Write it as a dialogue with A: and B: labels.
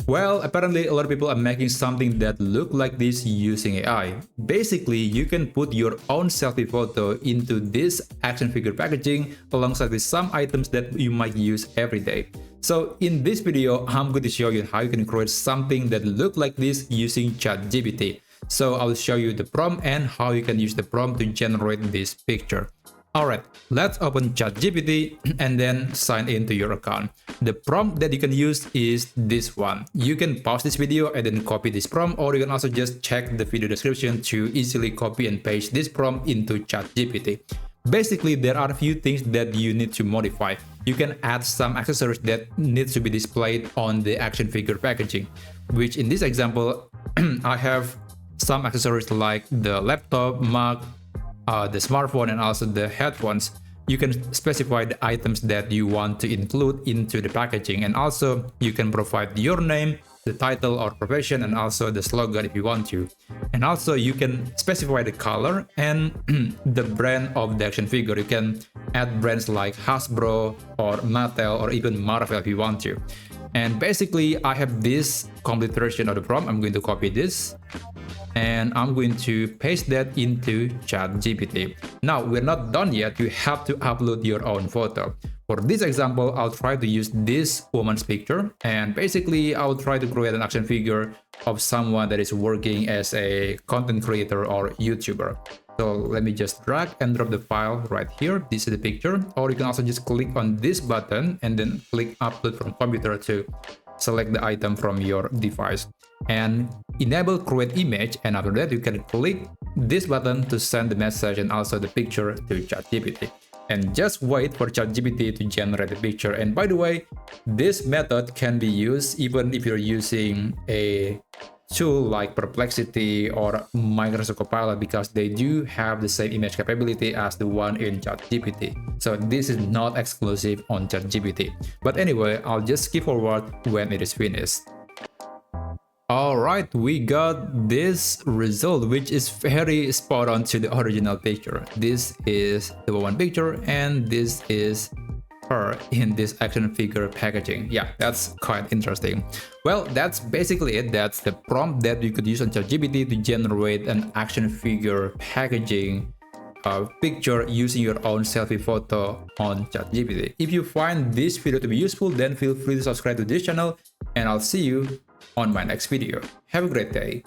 A: Well, apparently a lot of people are making something that look like this using AI. Basically, you can put your own selfie photo into this action figure packaging alongside with some items that you might use every day. So in this video, I'm going to show you how you can create something that look like this using ChatGPT. So I'll show you the prompt and how you can use the prompt to generate this picture. Alright, let's open ChatGPT and then sign into your account. The prompt that you can use is this one. You can pause this video and then copy this prompt, or you can also just check the video description to easily copy and paste this prompt into ChatGPT. Basically, there are a few things that you need to modify. You can add some accessories that need to be displayed on the action figure packaging, which in this example, I have some accessories like the laptop, mug, the smartphone, and also the headphones. You can specify the items that you want to include into the packaging, and also you can provide your name, the title or profession, and also the slogan if you want to. And also you can specify the color and the brand of the action figure. You can add brands like Hasbro or Mattel or even Marvel if you want to. And basically I have this complete version of the prompt. I'm going to copy this and I'm going to paste that into ChatGPT. Now, we're not done yet. You have to upload your own photo. For this example, I'll try to use this woman's picture, and basically I'll try to create an action figure of someone that is working as a content creator or YouTuber. So let me just drag and drop the file right here. This is the picture, or you can also just click on this button and then click upload from computer to select the item from your device and enable create image, and after that you can click this button to send the message and also the picture to ChatGPT, and just wait for ChatGPT to generate the picture. And by the way, this method can be used even if you're using a tool like Perplexity or Microsoft Copilot, because they do have the same image capability as the one in ChatGPT. So this is not exclusive on ChatGPT. But anyway, I'll just skip forward when it is finished. Alright, we got this result, which is very spot on to the original picture. This is the one picture and this is her in this action figure packaging. Yeah, that's quite interesting. Well, that's basically it. That's the prompt that you could use on ChatGPT to generate an action figure packaging picture using your own selfie photo on ChatGPT. If you find this video to be useful, then feel free to subscribe to this channel, and I'll see you on my next video. Have a great day.